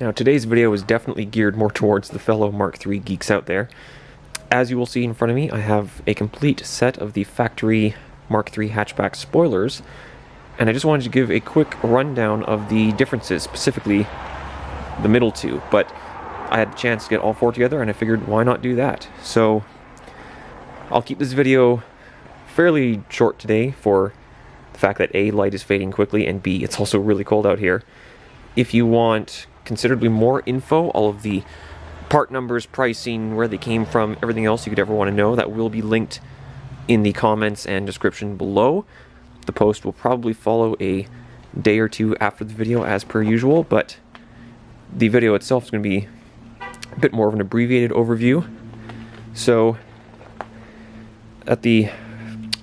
Now today's video is definitely geared more towards the fellow Mark III geeks out there. As you will see in front of me, I have a complete set of the factory Mark III hatchback spoilers, and I just wanted to give a quick rundown of the differences, specifically the middle two, but I had a chance to get all four together and I figured why not do that. So I'll keep this video fairly short today for the fact that A, light is fading quickly, and B, it's also really cold out here. If you want considerably more info, all of the part numbers, pricing, where they came from, everything else you could ever want to know, that will be linked in the comments and description below. The post will probably follow a day or two after the video as per usual, but the video itself is going to be a bit more of an abbreviated overview. So at the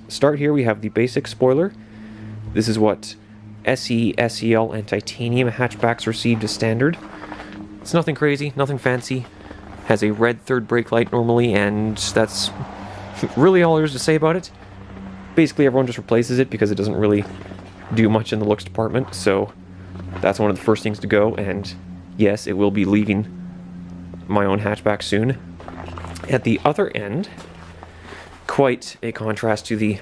start here we have the basic spoiler. This is what SE, SEL, and titanium hatchbacks received as standard. It's nothing crazy, nothing fancy. Has a red third brake light normally, and that's really all there is to say about it. Basically everyone just replaces it because it doesn't really do much in the looks department, so that's one of the first things to go, and yes, it will be leaving my own hatchback soon. At the other end, quite a contrast to the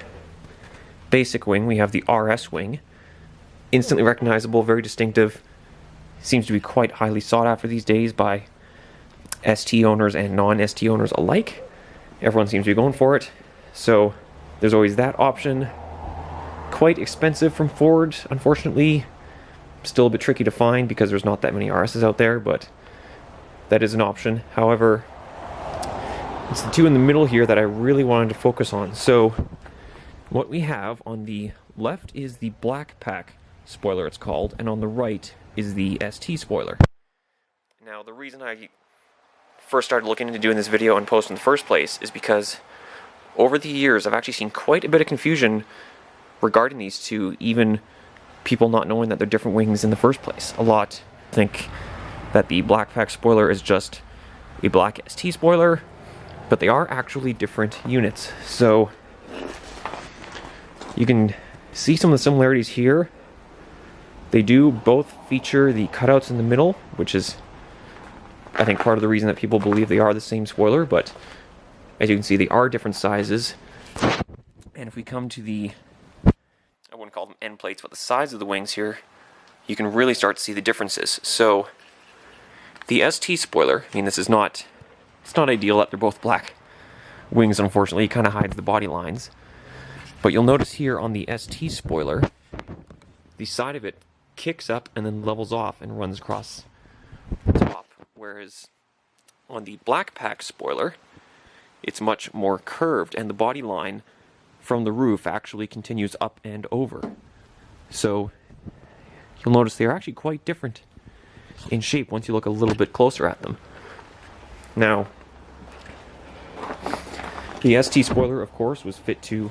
basic wing, we have the RS wing. Instantly recognizable, very distinctive, seems to be quite highly sought after these days by ST owners and non-ST owners alike. Everyone seems to be going for it, so there's always that option. Quite expensive from Ford, unfortunately. Still a bit tricky to find because there's not that many RSs out there, but that is an option. However, it's the two in the middle here that I really wanted to focus on. So what we have on the left is the black pack spoiler, it's called, and on the right is the ST spoiler. Now the reason I first started looking into doing this video and post in the first place is because over the years I've actually seen quite a bit of confusion regarding these two, even people not knowing that they're different wings in the first place. A lot think that the black pack spoiler is just a black ST spoiler, but they are actually different units. So you can see some of the similarities here. They do both feature the cutouts in the middle, which is, I think, part of the reason that people believe they are the same spoiler, but as you can see, they are different sizes. And if we come to the, I wouldn't call them end plates, but the sides of the wings here, you can really start to see the differences. So the ST spoiler, I mean, this is not, it's not ideal that they're both black wings, unfortunately. It kind of hides the body lines. But you'll notice here on the ST spoiler, the side of it kicks up and then levels off and runs across the top. Whereas on the black pack spoiler, it's much more curved, and the body line from the roof actually continues up and over. So you'll notice they are actually quite different in shape once you look a little bit closer at them. Now, the ST spoiler, of course, was fit to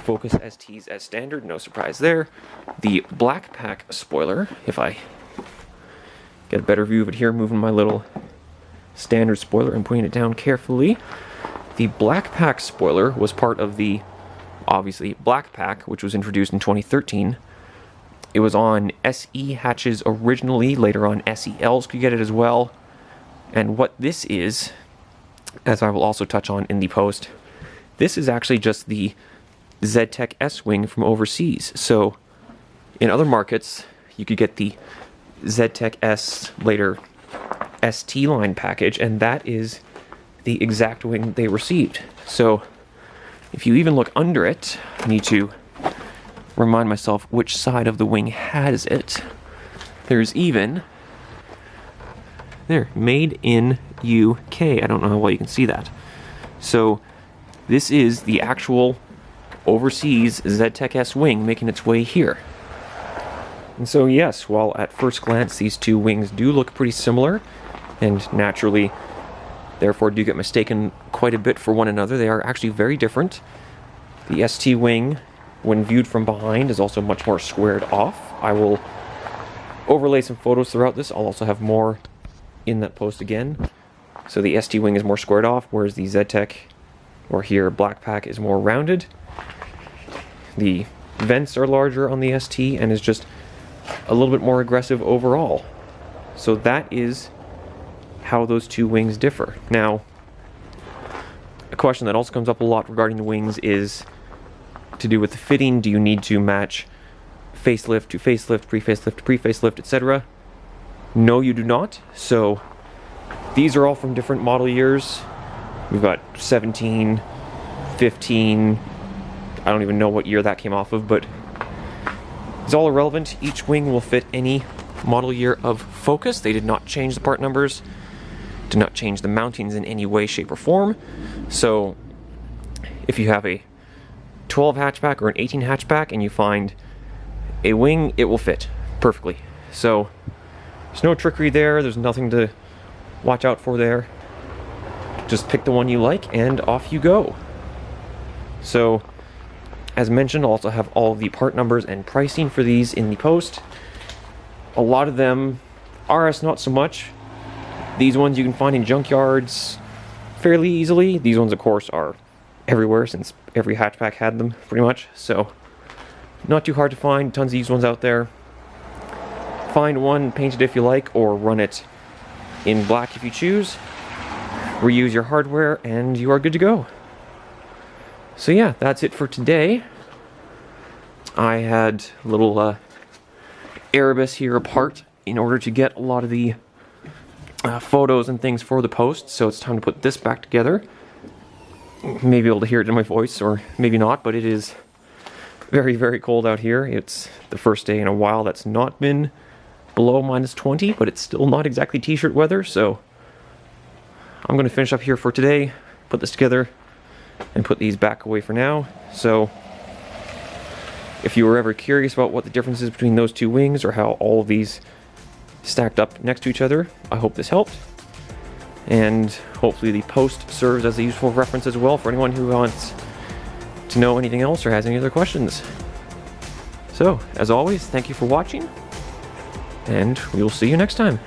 Focus STs as standard, no surprise there. The black pack spoiler, if I get a better view of it here, moving my little standard spoiler and putting it down carefully. The black pack spoiler was part of the, obviously, black pack, which was introduced in 2013. It was on SE hatches originally, later on SELs could get it as well. And what this is, as I will also touch on in the post, this is actually just the ZTEC S-Wing from overseas. So in other markets, you could get the ZTEC S, later ST line package, and that is the exact wing they received. So if you even look under it, I need to remind myself which side of the wing has it. There's even, there, made in UK. I don't know how well you can see that. So this is the actual overseas ZTEC S wing making its way here. And so yes, while at first glance these two wings do look pretty similar, and naturally therefore do get mistaken quite a bit for one another, they are actually very different. The ST wing, when viewed from behind, is also much more squared off. I will overlay some photos throughout this. I'll also have more in that post again. So the ST wing is more squared off, whereas the ZTEC, or here black pack, is more rounded. The vents are larger on the ST and is just a little bit more aggressive overall. So that is how those two wings differ. Now, a question that also comes up a lot regarding the wings is to do with the fitting. Do you need to match facelift to facelift, pre-facelift to pre-facelift, etc.? No, you do not. So these are all from different model years. We've got 17, 15, I don't even know what year that came off of, but it's all irrelevant. Each wing will fit any model year of Focus. They did not change the part numbers, did not change the mountings in any way, shape, or form. So if you have a 12 hatchback or an 18 hatchback and you find a wing, it will fit perfectly. So there's no trickery there. There's nothing to watch out for there. Just pick the one you like and off you go. So as mentioned, I'll also have all the part numbers and pricing for these in the post. A lot of them, RS not so much. These ones you can find in junkyards fairly easily. These ones, of course, are everywhere since every hatchback had them pretty much. So not too hard to find. Tons of these ones out there. Find one, paint it if you like, or run it in black if you choose. Reuse your hardware and you are good to go. So yeah, that's it for today. I had a little Erebus here apart in order to get a lot of the photos and things for the post, so it's time to put this back together. Maybe able to hear it in my voice, or maybe not, but it is very, very cold out here. It's the first day in a while that's not been below -20, but it's still not exactly t-shirt weather, so I'm going to finish up here for today, put this together, and put these back away for now. So if you were ever curious about what the difference is between those two wings or how all of these stacked up next to each other, I hope this helped. And hopefully the post serves as a useful reference as well for anyone who wants to know anything else or has any other questions. So, as always, thank you for watching, and we will see you next time.